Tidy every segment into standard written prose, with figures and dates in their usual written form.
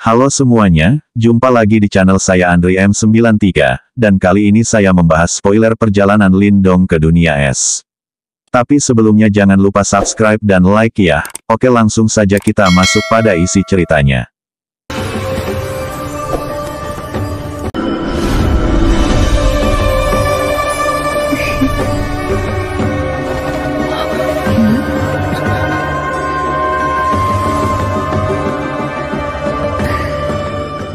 Halo semuanya, jumpa lagi di channel saya Andri M93, dan kali ini saya membahas spoiler perjalanan Lindong ke dunia es. Tapi sebelumnya jangan lupa subscribe dan like ya. Oke, langsung saja kita masuk pada isi ceritanya.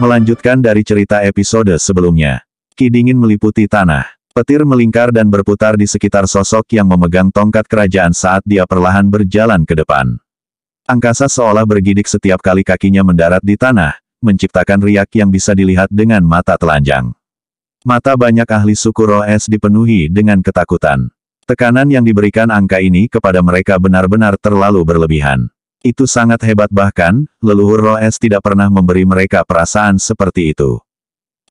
Melanjutkan dari cerita episode sebelumnya. Ki dingin meliputi tanah. Petir melingkar dan berputar di sekitar sosok yang memegang tongkat kerajaan saat dia perlahan berjalan ke depan. Angkasa seolah bergidik setiap kali kakinya mendarat di tanah, menciptakan riak yang bisa dilihat dengan mata telanjang. Mata banyak ahli suku roh es dipenuhi dengan ketakutan. Tekanan yang diberikan angka ini kepada mereka benar-benar terlalu berlebihan. Itu sangat hebat, bahkan, leluhur roh es tidak pernah memberi mereka perasaan seperti itu.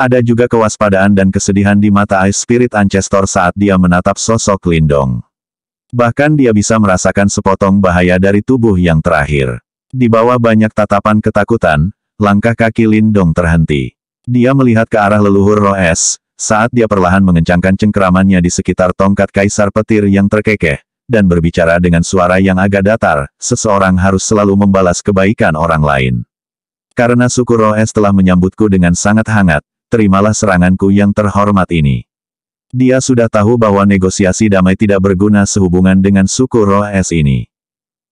Ada juga kewaspadaan dan kesedihan di mata Ice Spirit Ancestor saat dia menatap sosok Lindong. Bahkan dia bisa merasakan sepotong bahaya dari tubuh yang terakhir. Di bawah banyak tatapan ketakutan, langkah kaki Lindong terhenti. Dia melihat ke arah leluhur roh es, saat dia perlahan mengencangkan cengkeramannya di sekitar tongkat Kaisar Petir yang terkekeh, dan berbicara dengan suara yang agak datar, seseorang harus selalu membalas kebaikan orang lain. Karena suku roh es telah menyambutku dengan sangat hangat, terimalah seranganku yang terhormat ini. Dia sudah tahu bahwa negosiasi damai tidak berguna sehubungan dengan suku roh es ini.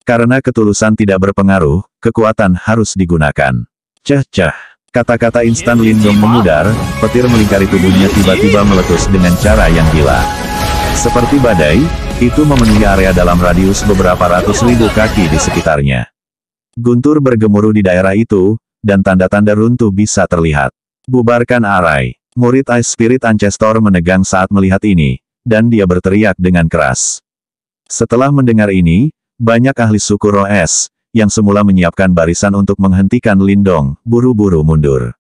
Karena ketulusan tidak berpengaruh, kekuatan harus digunakan. Cah. Kata-kata instan Lindong memudar, petir melingkari tubuhnya tiba-tiba meletus dengan cara yang gila. Seperti badai, itu memenuhi area dalam radius beberapa ratus ribu kaki di sekitarnya. Guntur bergemuruh di daerah itu, dan tanda-tanda runtuh bisa terlihat. Bubarkan arai. Murid Ice Spirit Ancestor menegang saat melihat ini, dan dia berteriak dengan keras. Setelah mendengar ini, banyak ahli suku roh es, yang semula menyiapkan barisan untuk menghentikan Lindong, buru-buru mundur.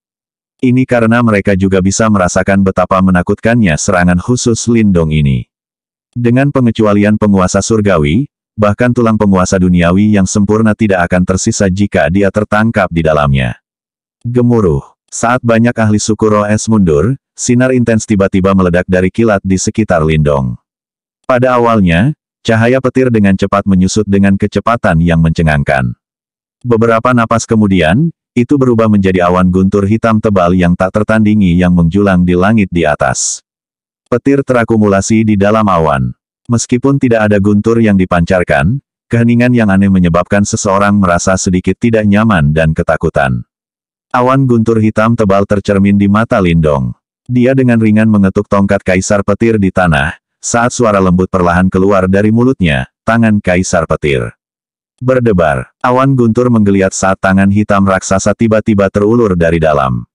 Ini karena mereka juga bisa merasakan betapa menakutkannya serangan khusus Lindong ini. Dengan pengecualian penguasa surgawi, bahkan tulang penguasa duniawi yang sempurna tidak akan tersisa jika dia tertangkap di dalamnya. Gemuruh. Saat banyak ahli suku roh es mundur, sinar intens tiba-tiba meledak dari kilat di sekitar Lindong. Pada awalnya, cahaya petir dengan cepat menyusut dengan kecepatan yang mencengangkan. Beberapa napas kemudian, itu berubah menjadi awan guntur hitam tebal yang tak tertandingi yang menjulang di langit di atas. Petir terakumulasi di dalam awan. Meskipun tidak ada guntur yang dipancarkan, keheningan yang aneh menyebabkan seseorang merasa sedikit tidak nyaman dan ketakutan. Awan guntur hitam tebal tercermin di mata Lindong. Dia dengan ringan mengetuk tongkat Kaisar Petir di tanah, saat suara lembut perlahan keluar dari mulutnya, tangan Kaisar Petir berdebar. Awan guntur menggeliat saat tangan hitam raksasa tiba-tiba terulur dari dalam.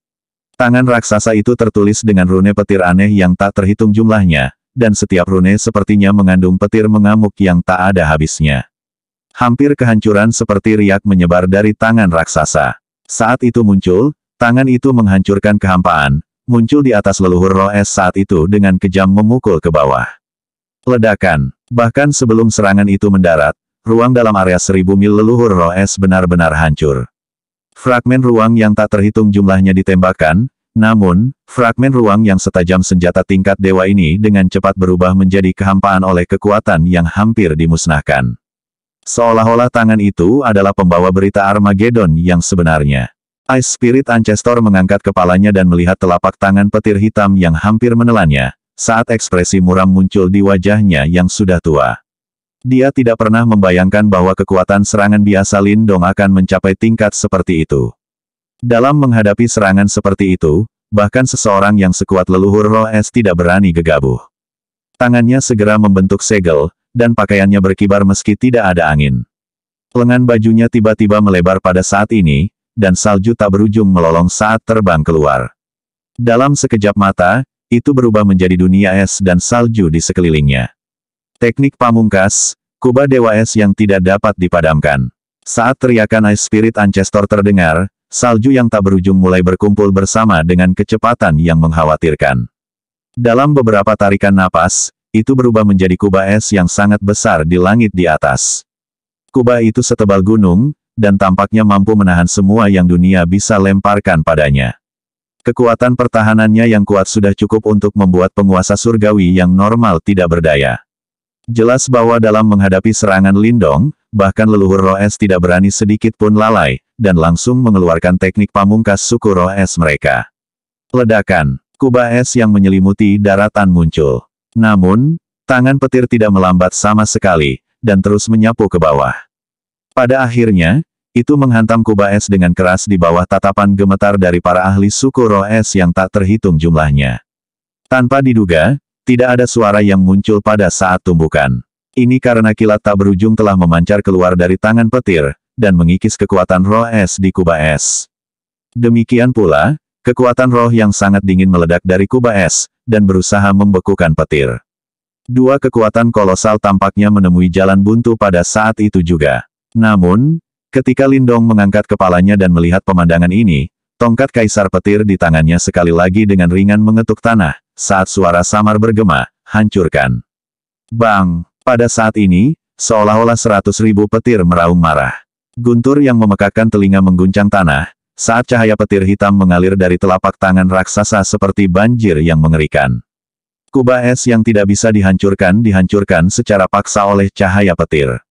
Tangan raksasa itu tertulis dengan rune petir aneh yang tak terhitung jumlahnya, dan setiap rune sepertinya mengandung petir mengamuk yang tak ada habisnya. Hampir kehancuran seperti riak menyebar dari tangan raksasa. Saat itu muncul, tangan itu menghancurkan kehampaan, muncul di atas leluhur roh es saat itu dengan kejam memukul ke bawah. Ledakan. Bahkan sebelum serangan itu mendarat, ruang dalam area 1000 mil leluhur roh es benar-benar hancur. Fragmen ruang yang tak terhitung jumlahnya ditembakkan, namun, fragmen ruang yang setajam senjata tingkat dewa ini dengan cepat berubah menjadi kehampaan oleh kekuatan yang hampir dimusnahkan. Seolah-olah tangan itu adalah pembawa berita Armageddon yang sebenarnya. Ice Spirit Ancestor mengangkat kepalanya dan melihat telapak tangan petir hitam yang hampir menelannya, saat ekspresi muram muncul di wajahnya yang sudah tua. Dia tidak pernah membayangkan bahwa kekuatan serangan biasa Lindong akan mencapai tingkat seperti itu. Dalam menghadapi serangan seperti itu, bahkan seseorang yang sekuat leluhur roh es tidak berani gegabah. Tangannya segera membentuk segel, dan pakaiannya berkibar meski tidak ada angin. Lengan bajunya tiba-tiba melebar pada saat ini, dan salju tak berujung melolong saat terbang keluar. Dalam sekejap mata, itu berubah menjadi dunia es dan salju di sekelilingnya. Teknik pamungkas, kubah dewa es yang tidak dapat dipadamkan. Saat teriakan Ice Spirit Ancestor terdengar, salju yang tak berujung mulai berkumpul bersama dengan kecepatan yang mengkhawatirkan. Dalam beberapa tarikan napas, itu berubah menjadi kubah es yang sangat besar di langit di atas. Kubah itu setebal gunung, dan tampaknya mampu menahan semua yang dunia bisa lemparkan padanya. Kekuatan pertahanannya yang kuat sudah cukup untuk membuat penguasa surgawi yang normal tidak berdaya. Jelas bahwa dalam menghadapi serangan Lindong, bahkan leluhur Roh Es tidak berani sedikit pun lalai, dan langsung mengeluarkan teknik pamungkas suku Roh Es mereka. Ledakan, kubah es yang menyelimuti daratan muncul. Namun, tangan petir tidak melambat sama sekali, dan terus menyapu ke bawah. Pada akhirnya, itu menghantam kubah es dengan keras di bawah tatapan gemetar dari para ahli suku Roh Es yang tak terhitung jumlahnya. Tanpa diduga, tidak ada suara yang muncul pada saat tumbukan. Ini karena kilat tak berujung telah memancar keluar dari tangan petir, dan mengikis kekuatan Roh Es di kubah es. Demikian pula, kekuatan roh yang sangat dingin meledak dari kubah es, dan berusaha membekukan petir. Dua kekuatan kolosal tampaknya menemui jalan buntu pada saat itu juga. Namun, ketika Lindong mengangkat kepalanya dan melihat pemandangan ini, tongkat kaisar petir di tangannya sekali lagi dengan ringan mengetuk tanah, saat suara samar bergema, hancurkan. Bang! Pada saat ini, seolah-olah 100.000 petir meraung marah. Guntur yang memekakkan telinga mengguncang tanah, saat cahaya petir hitam mengalir dari telapak tangan raksasa seperti banjir yang mengerikan. Kubah es yang tidak bisa dihancurkan secara paksa oleh cahaya petir.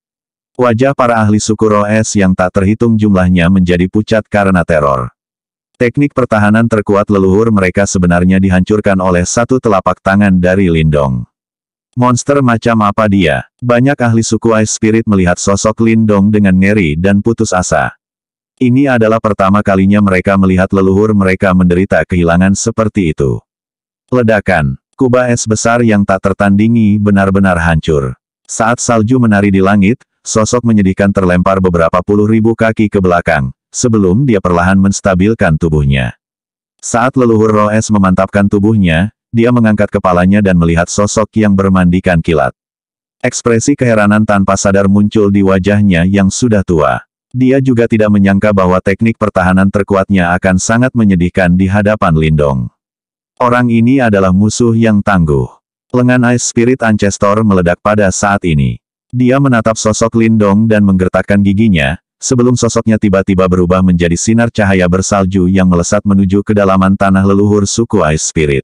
Wajah para ahli suku Roh Es yang tak terhitung jumlahnya menjadi pucat karena teror. Teknik pertahanan terkuat leluhur mereka sebenarnya dihancurkan oleh satu telapak tangan dari Lindong. Monster macam apa dia? Banyak ahli suku Ice Spirit melihat sosok Lindong dengan ngeri dan putus asa. Ini adalah pertama kalinya mereka melihat leluhur mereka menderita kehilangan seperti itu. Ledakan, kubah es besar yang tak tertandingi benar-benar hancur. Saat salju menari di langit, sosok menyedihkan terlempar beberapa puluh ribu kaki ke belakang, sebelum dia perlahan menstabilkan tubuhnya. Saat leluhur Roh Es memantapkan tubuhnya, dia mengangkat kepalanya dan melihat sosok yang bermandikan kilat. Ekspresi keheranan tanpa sadar muncul di wajahnya yang sudah tua. Dia juga tidak menyangka bahwa teknik pertahanan terkuatnya akan sangat menyedihkan di hadapan Lindong. Orang ini adalah musuh yang tangguh. Lengan Ice Spirit Ancestor meledak pada saat ini. Dia menatap sosok Lindong dan menggertakkan giginya, sebelum sosoknya tiba-tiba berubah menjadi sinar cahaya bersalju yang melesat menuju kedalaman tanah leluhur suku Ice Spirit.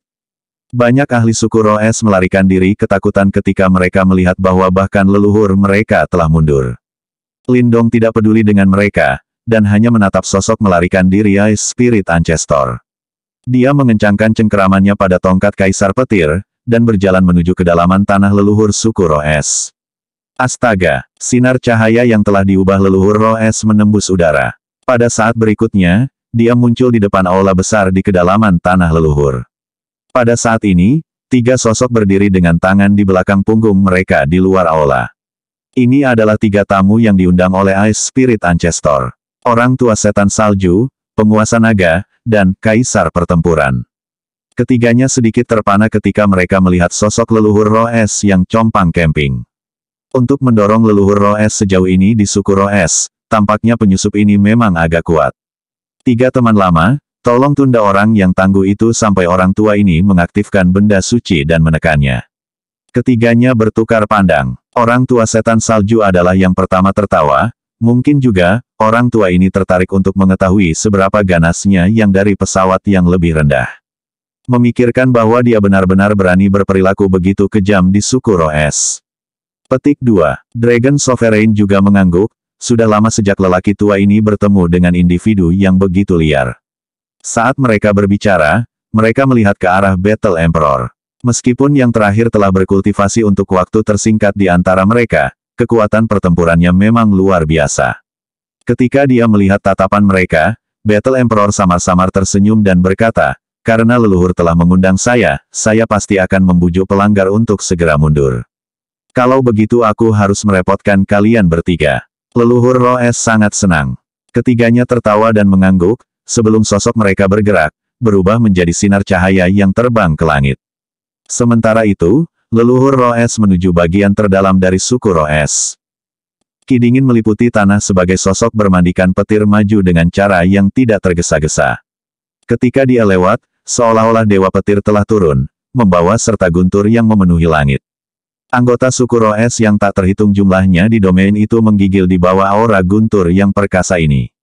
Banyak ahli suku Roh Es melarikan diri ketakutan ketika mereka melihat bahwa bahkan leluhur mereka telah mundur. Lindong tidak peduli dengan mereka, dan hanya menatap sosok melarikan diri Ice Spirit Ancestor. Dia mengencangkan cengkeramannya pada tongkat kaisar petir, dan berjalan menuju kedalaman tanah leluhur suku Roh Es. Astaga, sinar cahaya yang telah diubah leluhur Roh Es menembus udara. Pada saat berikutnya, dia muncul di depan aula besar di kedalaman tanah leluhur. Pada saat ini, tiga sosok berdiri dengan tangan di belakang punggung mereka di luar aula. Ini adalah tiga tamu yang diundang oleh Ice Spirit Ancestor. Orang tua setan salju, penguasa naga, dan kaisar pertempuran. Ketiganya sedikit terpana ketika mereka melihat sosok leluhur Roh Es yang compang camping. Untuk mendorong leluhur Roh Es sejauh ini di suku Roh Es, tampaknya penyusup ini memang agak kuat. Tiga teman lama, tolong tunda orang yang tangguh itu sampai orang tua ini mengaktifkan benda suci dan menekannya. Ketiganya bertukar pandang. Orang tua setan salju adalah yang pertama tertawa, mungkin juga, orang tua ini tertarik untuk mengetahui seberapa ganasnya yang dari pesawat yang lebih rendah. Memikirkan bahwa dia benar-benar berani berperilaku begitu kejam di suku Roh Es. Petik 2. Dragon Sovereign juga mengangguk, sudah lama sejak lelaki tua ini bertemu dengan individu yang begitu liar. Saat mereka berbicara, mereka melihat ke arah Battle Emperor. Meskipun yang terakhir telah berkultivasi untuk waktu tersingkat di antara mereka, kekuatan pertempurannya memang luar biasa. Ketika dia melihat tatapan mereka, Battle Emperor samar-samar tersenyum dan berkata, karena leluhur telah mengundang saya pasti akan membujuk pelanggar untuk segera mundur. Kalau begitu aku harus merepotkan kalian bertiga. Leluhur Roh Es sangat senang. Ketiganya tertawa dan mengangguk, sebelum sosok mereka bergerak, berubah menjadi sinar cahaya yang terbang ke langit. Sementara itu, leluhur Roh Es menuju bagian terdalam dari suku Roh Es. Ki dingin meliputi tanah sebagai sosok bermandikan petir maju dengan cara yang tidak tergesa-gesa. Ketika dia lewat, seolah-olah dewa petir telah turun, membawa serta guntur yang memenuhi langit. Anggota suku Roes yang tak terhitung jumlahnya di domain itu menggigil di bawah aura guntur yang perkasa ini.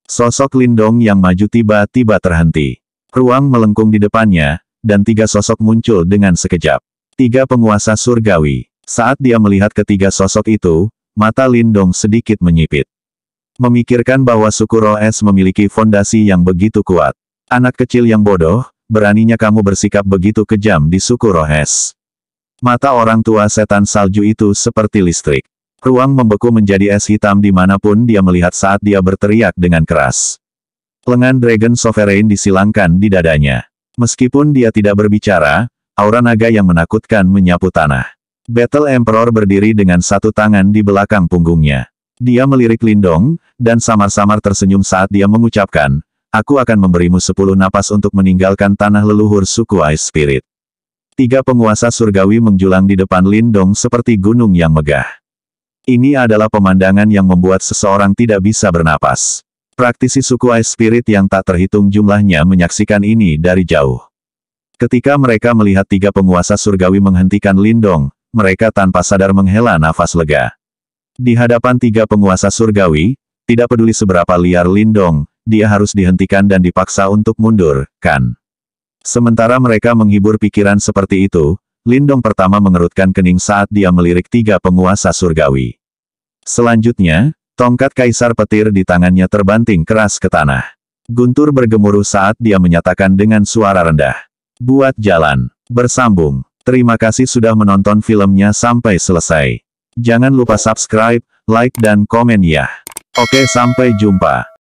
Sosok Lindong yang maju tiba-tiba terhenti. Ruang melengkung di depannya, dan 3 sosok muncul dengan sekejap. 3 penguasa surgawi. Saat dia melihat ketiga sosok itu, mata Lindong sedikit menyipit. Memikirkan bahwa suku Roes memiliki fondasi yang begitu kuat. Anak kecil yang bodoh, beraninya kamu bersikap begitu kejam di suku Roes. Mata orang tua setan salju itu seperti listrik. Ruang membeku menjadi es hitam dimanapun dia melihat saat dia berteriak dengan keras. Lengan Dragon Sovereign disilangkan di dadanya. Meskipun dia tidak berbicara, aura naga yang menakutkan menyapu tanah. Battle Emperor berdiri dengan satu tangan di belakang punggungnya. Dia melirik Lindong, dan samar-samar tersenyum saat dia mengucapkan, aku akan memberimu 10 napas untuk meninggalkan tanah leluhur suku Ice Spirit. 3 penguasa surgawi menjulang di depan Lindong seperti gunung yang megah. Ini adalah pemandangan yang membuat seseorang tidak bisa bernapas. Praktisi suku Ice Spirit yang tak terhitung jumlahnya menyaksikan ini dari jauh. Ketika mereka melihat 3 penguasa surgawi menghentikan Lindong, mereka tanpa sadar menghela nafas lega. Di hadapan 3 penguasa surgawi, tidak peduli seberapa liar Lindong, dia harus dihentikan dan dipaksa untuk mundur, kan? Sementara mereka menghibur pikiran seperti itu, Lindong pertama mengerutkan kening saat dia melirik 3 penguasa surgawi. Selanjutnya, tongkat Kaisar Petir di tangannya terbanting keras ke tanah. Guntur bergemuruh saat dia menyatakan dengan suara rendah. Buat jalan. Bersambung. Terima kasih sudah menonton filmnya sampai selesai. Jangan lupa subscribe, like dan komen ya. Oke, sampai jumpa.